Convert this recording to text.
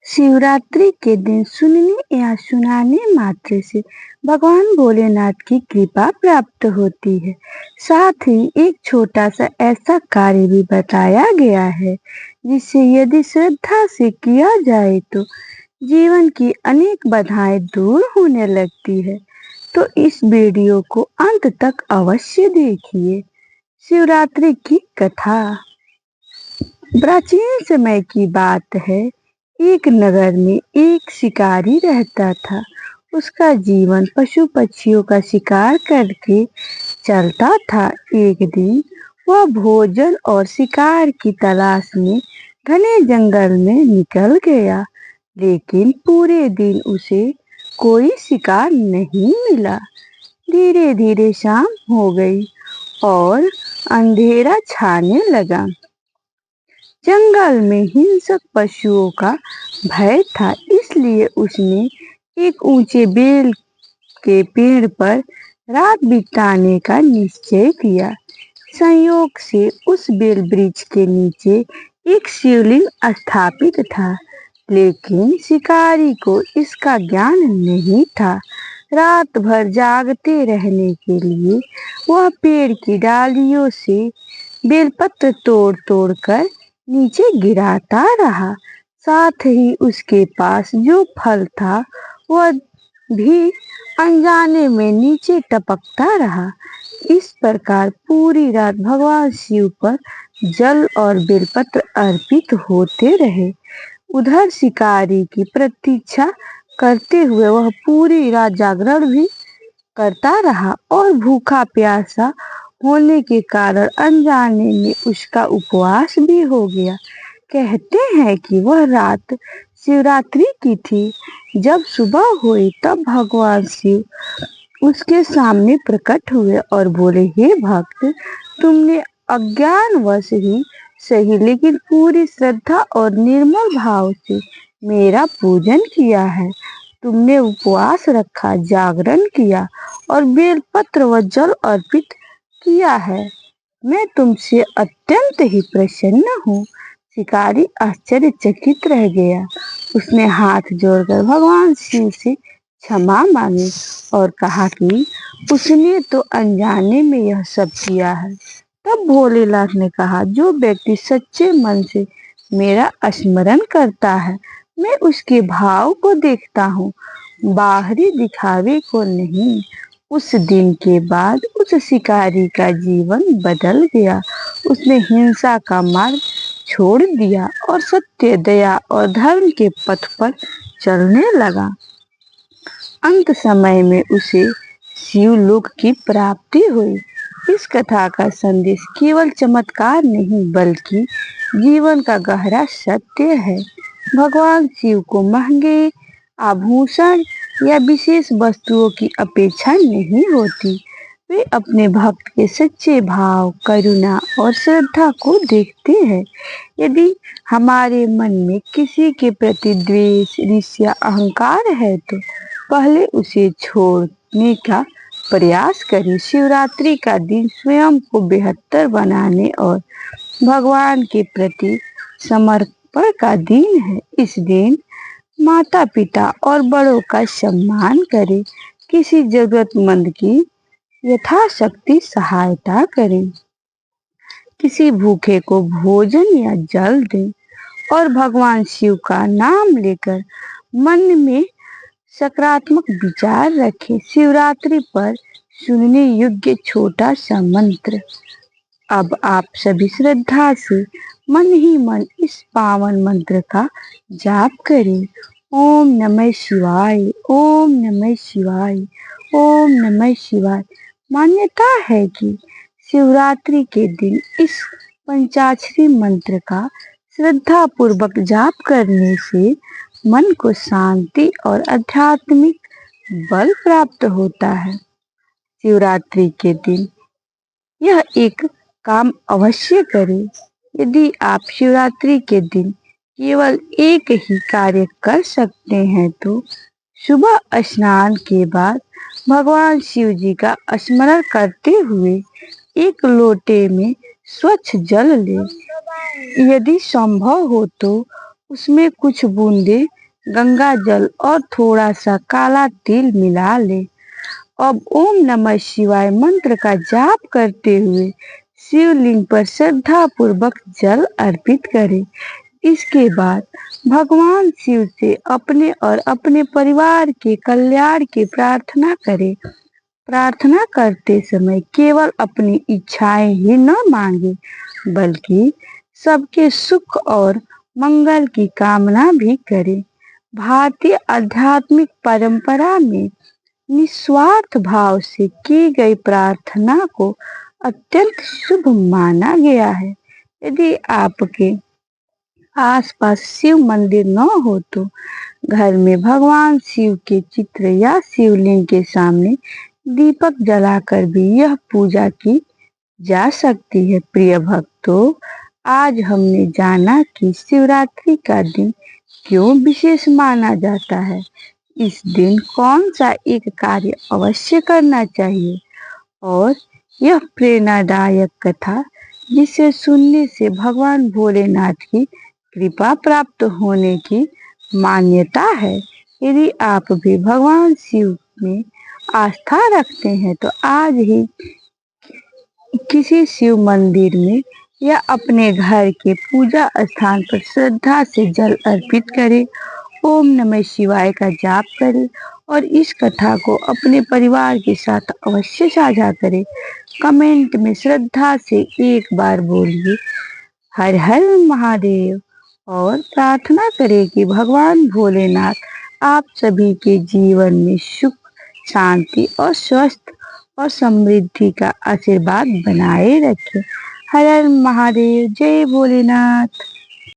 शिवरात्रि के दिन सुनने या सुनाने मात्र से भगवान भोलेनाथ की कृपा प्राप्त होती है। साथ ही एक छोटा सा ऐसा कार्य भी बताया गया है जिसे यदि श्रद्धा से किया जाए तो जीवन की अनेक बाधाएं दूर होने लगती है। तो इस वीडियो को अंत तक अवश्य देखिए। शिवरात्रि की कथा प्राचीन समय की बात है। एक नगर में एक शिकारी रहता था। उसका जीवन पशु पक्षियों का शिकार करके चलता था। एक दिन वह भोजन और शिकार की तलाश में घने जंगल में निकल गया, लेकिन पूरे दिन उसे कोई शिकार नहीं मिला। धीरे धीरे शाम हो गई और अंधेरा छाने लगा। जंगल में हिंसक पशुओं का भय था, इसलिए उसने एक ऊंचे बेल के पेड़ पर रात बिताने का निश्चय किया। संयोग से उस बेल वृक्ष के नीचे एक शिवलिंग स्थापित था, लेकिन शिकारी को इसका ज्ञान नहीं था। रात भर जागते रहने के लिए वह पेड़ की डालियों से बेलपत्र तोड़ तोड़ कर नीचे गिराता रहा। साथ ही उसके पास जो फल था वह भी अनजाने में नीचे टपकता रहा। इस प्रकार पूरी रात भगवान शिव पर जल और बेलपत्र अर्पित होते रहे। उधर शिकारी की प्रतीक्षा करते हुए वह पूरी रात जागरण भी करता रहा और भूखा प्यासा होने के कारण अनजाने में उसका उपवास भी हो गया। कहते हैं कि वह रात शिवरात्रि की थी। जब सुबह हुई तब भगवान शिव उसके सामने प्रकट हुए और बोले, हे भक्त, तुमने अज्ञानवश ही सही लेकिन पूरी श्रद्धा और निर्मल भाव से मेरा पूजन किया है। तुमने उपवास रखा, जागरण किया और बेलपत्र व जल अर्पित किया है। मैं तुमसे अत्यंत ही प्रसन्न हूँ। शिकारी आश्चर्यचकित रह गया। उसने हाथ जोड़कर भगवान शिव से क्षमा मांगी और कहा कि उसने तो अनजाने में यह सब किया है। तब भोलेनाथ ने कहा, जो व्यक्ति सच्चे मन से मेरा स्मरण करता है, मैं उसके भाव को देखता हूँ, बाहरी दिखावे को नहीं। उस दिन के बाद उस शिकारी का जीवन बदल गया। उसने हिंसा का मार्ग छोड़ दिया और सत्य, दया और धर्म के पथ पर चलने लगा। अंत समय में उसे शिवलोक की प्राप्ति हुई। इस कथा का संदेश केवल चमत्कार नहीं बल्कि जीवन का गहरा सत्य है। भगवान शिव को महंगे आभूषण या विशेष वस्तुओं की अपेक्षा नहीं होती। वे अपने भक्त के सच्चे भाव, करुणा और श्रद्धा को देखते हैं। यदि हमारे मन में किसी के प्रति द्वेष, ईर्ष्या, अहंकार है तो पहले उसे छोड़ने का प्रयास करें। शिवरात्रि का दिन स्वयं को बेहतर बनाने और भगवान के प्रति समर्पण का दिन है। इस दिन माता पिता और बड़ों का सम्मान करें। किसी जरूरतमंद की यथाशक्ति सहायता करें। किसी भूखे को भोजन या जल दें और भगवान शिव का नाम लेकर मन में सकारात्मक विचार रखें। शिवरात्रि पर सुनने योग्य छोटा सा मंत्र। अब आप सभी श्रद्धा से मन ही मन इस पावन मंत्र का जाप करें। ओम नमः शिवाय, ओम नमः शिवाय, ओम नमः शिवाय। मान्यता है कि शिवरात्रि के दिन इस पंचाक्षरी मंत्र का श्रद्धा पूर्वक जाप करने से मन को शांति और आध्यात्मिक बल प्राप्त होता है। शिवरात्रि के दिन यह एक काम अवश्य करें। यदि आप शिवरात्रि के दिन केवल एक ही कार्य कर सकते हैं तो सुबह स्नान के बाद भगवान शिव जी का स्मरण करते हुए एक लोटे में स्वच्छ जल लें। यदि संभव हो तो उसमें कुछ बूंदे गंगा जल और थोड़ा सा काला तिल मिला ले। अब ओम नमः शिवाय मंत्र का जाप करते हुए शिवलिंग पर श्रद्धा पूर्वक जल अर्पित करें। इसके बाद भगवान शिव से अपने और अपने परिवार के कल्याण की प्रार्थना करें। प्रार्थना करते समय केवल अपनी इच्छाएं ही न मांगे, बल्कि सबके सुख और मंगल की कामना भी करें। भारतीय आध्यात्मिक परंपरा में निस्वार्थ भाव से की गई प्रार्थना को अत्यंत शुभ माना गया है। यदि आपके आसपास शिव मंदिर न हो तो घर में भगवान शिव के चित्र या शिवलिंग के सामने दीपक जलाकर भी यह पूजा की जा सकती है। प्रिय भक्तों, आज हमने जाना कि शिवरात्रि का दिन क्यों विशेष माना जाता है। इस दिन कौन सा एक कार्य अवश्य करना चाहिए और यह प्रेरणादायक कथा जिसे सुनने से भगवान भोलेनाथ की कृपा प्राप्त होने की मान्यता है। यदि आप भी भगवान शिव में आस्था रखते हैं तो आज ही किसी शिव मंदिर में या अपने घर के पूजा स्थान पर श्रद्धा से जल अर्पित करें, ओम नमः शिवाय का जाप करें और इस कथा को अपने परिवार के साथ अवश्य साझा करें। कमेंट में श्रद्धा से एक बार बोलिए हर हर महादेव और प्रार्थना करें कि भगवान भोलेनाथ आप सभी के जीवन में सुख, शांति और स्वस्थ और समृद्धि का आशीर्वाद बनाए रखें। हर हर महादेव, जय भोलेनाथ।